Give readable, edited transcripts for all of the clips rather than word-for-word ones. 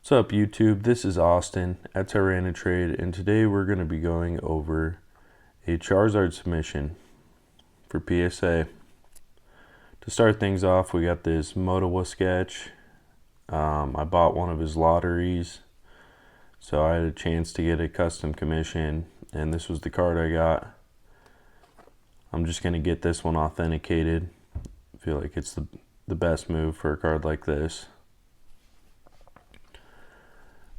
What's up, YouTube? This is Austin at Trade, and today we're going to be going over a Charizard submission for PSA. To start things off, we got this Motawa sketch. I bought one of his lotteries, so I had a chance to get a custom commission, and this was the card I got. I'm just going to get this one authenticated. I feel like it's the best move for a card like this.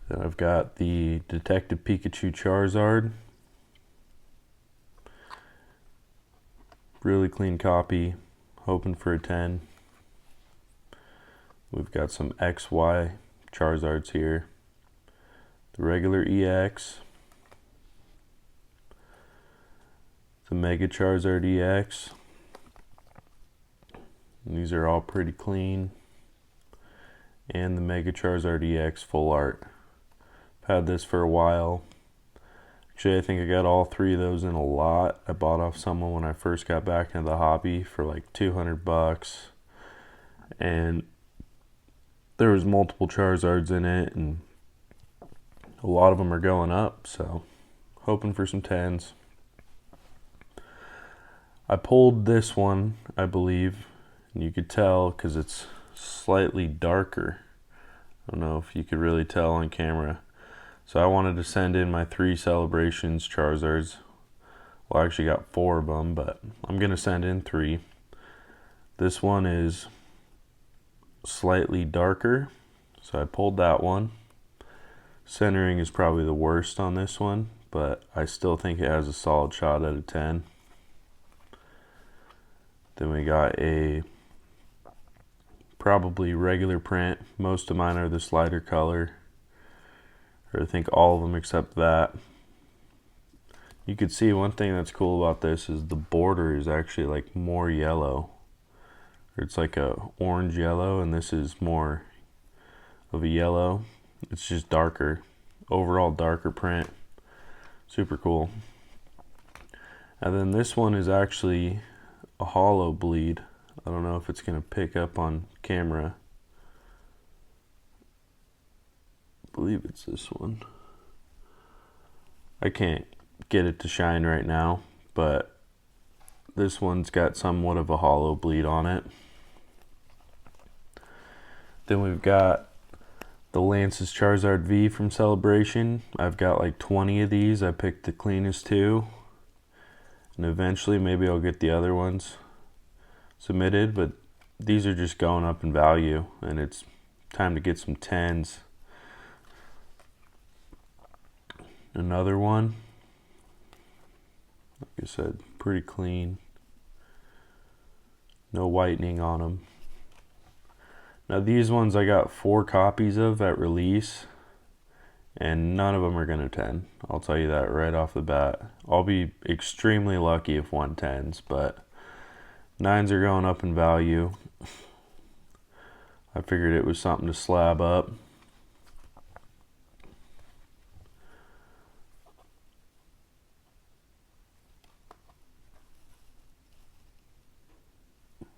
Then I've got the Detective Pikachu Charizard. Really clean copy, hoping for a 10. We've got some XY Charizards here. The regular EX. The Mega Charizard EX. And these are all pretty clean. And the Mega Charizard EX Full Art. Had this for a while. Actually, I think I got all three of those in a lot. I bought off someone when I first got back into the hobby for like $200, and there was multiple Charizards in it, and a lot of them are going up, so hoping for some 10s. I pulled this one, I believe, and you could tell because it's slightly darker. I don't know if you could really tell on camera. So I wanted to send in my 3 Celebrations Charizards. Well, I actually got 4 of them, but I'm going to send in 3. This one is slightly darker, so I pulled that one. Centering is probably the worst on this one, but I still think it has a solid shot at a 10. Then we got a probably regular print. Most of mine are this lighter color. I think all of them except that. You could see one thing that's cool about this is the border is actually like more yellow. It's like a orange yellow, and this is more of a yellow. It's just darker. Overall darker print. Super cool. And then this one is actually a hollow bleed. I don't know if it's going to pick up on camera. I believe it's this one. I can't get it to shine right now, but this one's got somewhat of a hollow bleed on it. Then we've got the Lance's Charizard V from Celebration. I've got like 20 of these. I picked the cleanest 2, and eventually maybe I'll get the other ones submitted, but these are just going up in value, and it's time to get some 10s. Another one, like I said, pretty clean. No whitening on them. Now these ones I got 4 copies of at release, and none of them are gonna 10. I'll tell you that right off the bat. I'll be extremely lucky if one 10s, but 9s are going up in value. I figured it was something to slab up.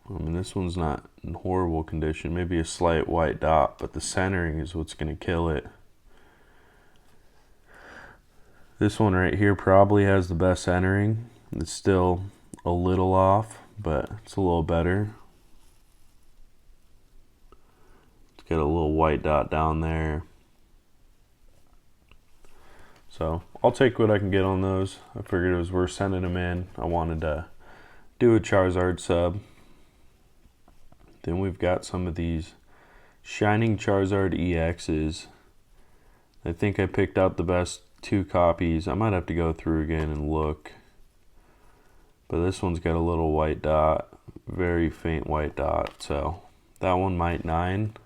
I mean, this one's not in horrible condition. Maybe a slight white dot, but the centering is what's going to kill it. This one right here probably has the best centering. It's still a little off, but it's a little better. It's got a little white dot down there. So I'll take what I can get on those. I figured it was worth sending them in. I wanted to do a Charizard sub. Then we've got some of these Shining Charizard EXs. I think I picked out the best 2 copies. I might have to go through again and look. But this one's got a little white dot, very faint white dot. So that one might 9.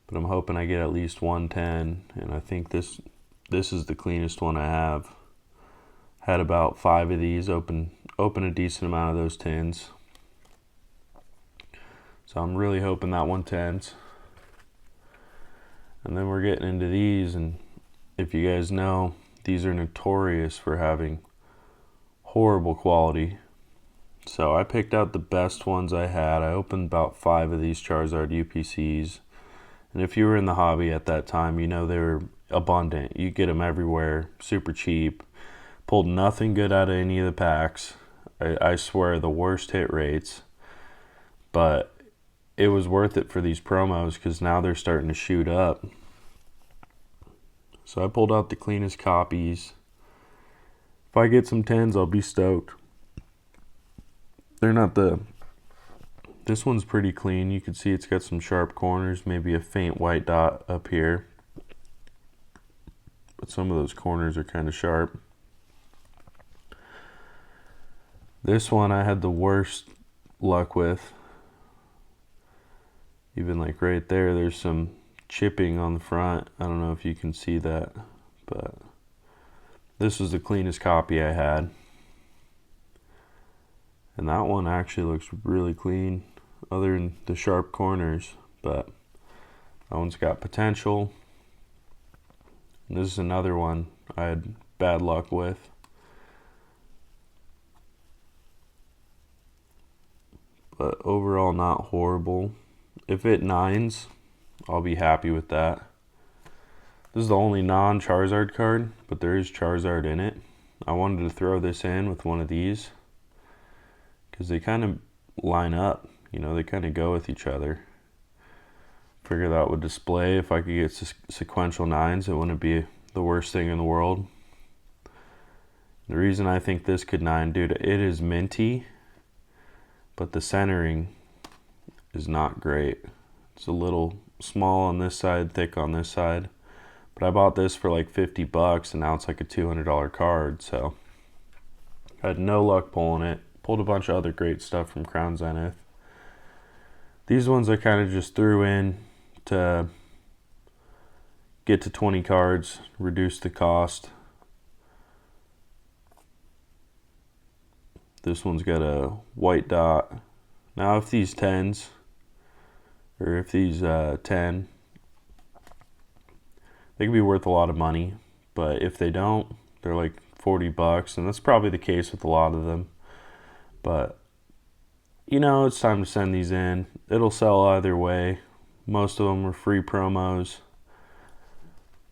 But I'm hoping I get at least 1 10. And I think this is the cleanest one I have. Had about 5 of these, open a decent amount of those 10s. So I'm really hoping that one 10s. And then we're getting into these, and if you guys know, these are notorious for having horrible quality. So I picked out the best ones I had. I opened about 5 of these Charizard UPCs, And if you were in the hobby at that time, you know they were abundant. You get them everywhere, super cheap. Pulled nothing good out of any of the packs. I swear, the worst hit rates. But it was worth it for these promos because now they're starting to shoot up. So I pulled out the cleanest copies. If I get some 10s, I'll be stoked. They're not the... This one's pretty clean. You can see it's got some sharp corners, maybe a faint white dot up here. But some of those corners are kind of sharp. This one I had the worst luck with. Even like right there, there's some chipping on the front. I don't know if you can see that, but this was the cleanest copy I had. And that one actually looks really clean, other than the sharp corners, but that one's got potential. And this is another one I had bad luck with. But overall, not horrible. If it 9s, I'll be happy with that. This is the only non-Charizard card, but there is Charizard in it. I wanted to throw this in with one of these because they kind of line up. You know, they kind of go with each other. Figure that would display. If I could get sequential 9s, it wouldn't be the worst thing in the world. The reason I think this could 9, dude, it is minty, but the centering is not great. It's a little small on this side, thick on this side. But I bought this for like $50 and now it's like a $200 card, so I had no luck pulling it. Pulled a bunch of other great stuff from Crown Zenith. These ones I kind of just threw in to get to 20 cards, reduce the cost. This one's got a white dot. Now if these 10s, or if these 10, they can be worth a lot of money, but if they don't, they're like $40, and that's probably the case with a lot of them. But you know, it's time to send these in. It'll sell either way. Most of them are free promos.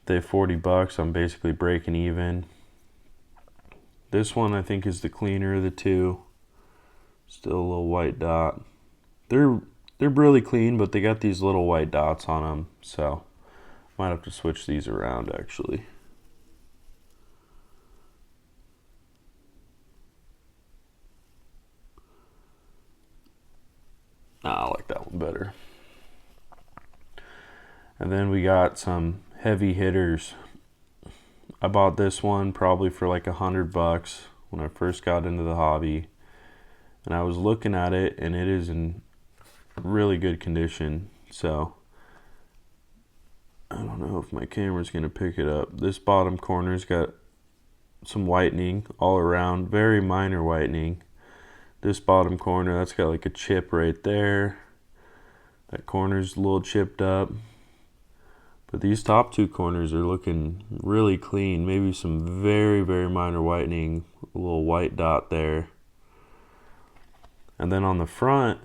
They have $40. I'm basically breaking even. This one I think is the cleaner of the two. Still a little white dot. They're really clean, but they got these little white dots on them, so might have to switch these around actually. I like that one better. And then we got some heavy hitters. I bought this one probably for like $100 when I first got into the hobby. And I was looking at it and it is in really good condition. So I don't know if my camera's going to pick it up. This bottom corner's got some whitening all around, very minor whitening. This bottom corner, that's got like a chip right there. That corner's a little chipped up. But these top two corners are looking really clean. Maybe some very, very minor whitening. A little white dot there. And then on the front,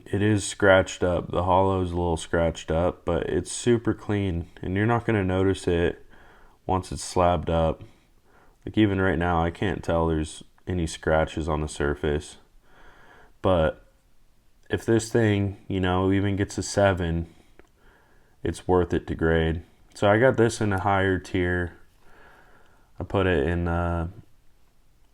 it is scratched up. The hollow is a little scratched up, but it's super clean. And you're not going to notice it once it's slabbed up. Like even right now, I can't tell there's any scratches on the surface. But if this thing, you know, even gets a 7, it's worth it to grade. So I got this in a higher tier. I put it in a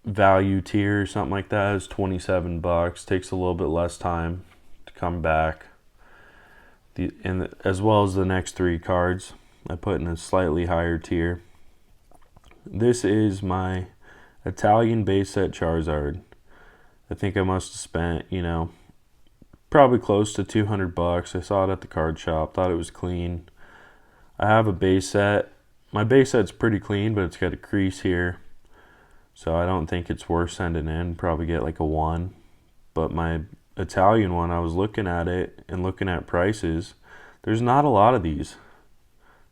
value tier or something like that. It's $27. Takes a little bit less time to come back. As well as the next 3 cards, I put in a slightly higher tier. This is my Italian base set Charizard. I think I must have spent, you know, probably close to $200. I saw it at the card shop, thought it was clean. I have a base set. My base set's pretty clean, but it's got a crease here. So I don't think it's worth sending in. Probably get like a 1. But my Italian one, I was looking at it and looking at prices. There's not a lot of these.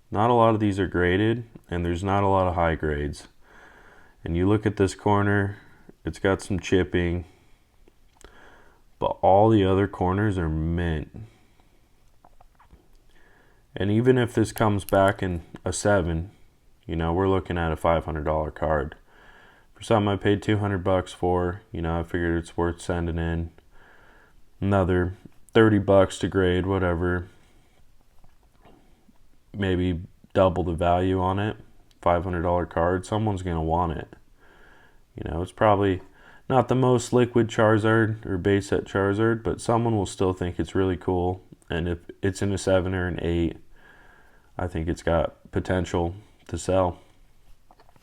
Not a lot of these are graded, and there's not a lot of high grades. And you look at this corner, it's got some chipping, but all the other corners are mint. And even if this comes back in a 7, you know, we're looking at a $500 card. For something I paid $200 for, you know, I figured it's worth sending in. Another $30 to grade, whatever. Maybe double the value on it. $500 card. Someone's going to want it. You know, it's probably not the most liquid Charizard or base set Charizard, but someone will still think it's really cool. And if it's in a 7 or an 8, I think it's got potential to sell.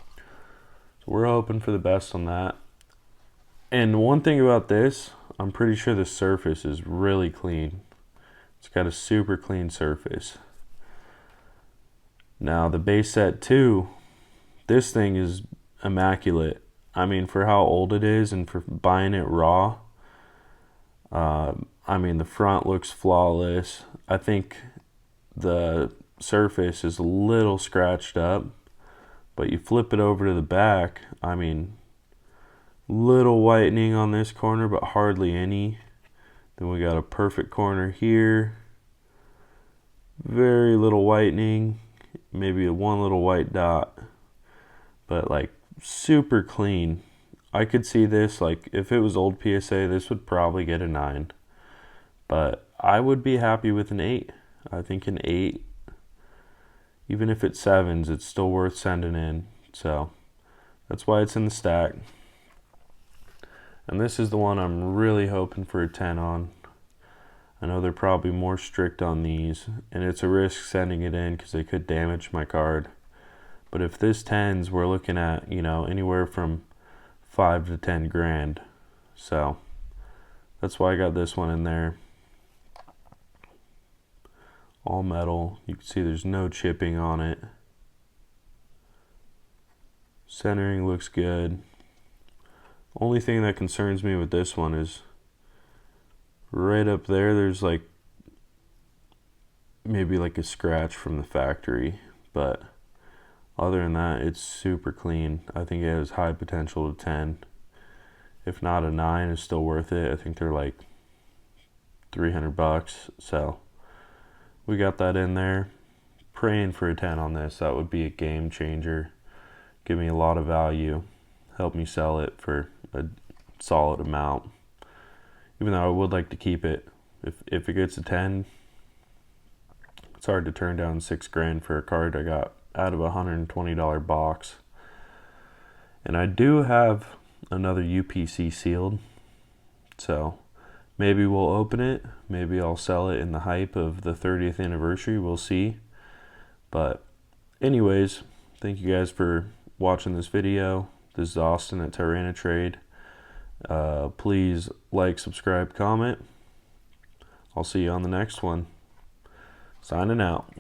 So we're hoping for the best on that. And one thing about this, I'm pretty sure the surface is really clean. It's got a super clean surface. Now the base set 2, this thing is immaculate. I mean, for how old it is and for buying it raw, I mean, the front looks flawless. I think the surface is a little scratched up, but you flip it over to the back, I mean, little whitening on this corner, but hardly any. Then we got a perfect corner here. Very little whitening, maybe one little white dot, but like super clean. I could see this, like if it was old PSA, this would probably get a 9. But I would be happy with an 8. I think an 8, even if it's 7s, it's still worth sending in. So that's why it's in the stack. And this is the one I'm really hoping for a 10 on. I know they're probably more strict on these, and it's a risk sending it in because they could damage my card. But if this 10s, we're looking at, you know, anywhere from 5 to 10 grand. So that's why I got this one in there. All metal. You can see there's no chipping on it. Centering looks good. Only thing that concerns me with this one is right up there, there's like maybe like a scratch from the factory, but other than that, it's super clean. I think it has high potential to 10. If not, a 9 is still worth it. I think they're like $300, so we got that in there. Praying for a 10 on this. That would be a game changer. Give me a lot of value. Help me sell it for a solid amount. Even though I would like to keep it. If it gets a 10, it's hard to turn down 6 grand for a card I got out of a $120 box. And I do have another UPC sealed. So maybe we'll open it. Maybe I'll sell it in the hype of the 30th anniversary. We'll see. But anyways, thank you guys for watching this video. This is Austin at Trade. Please like, subscribe, comment. I'll see you on the next one. Signing out.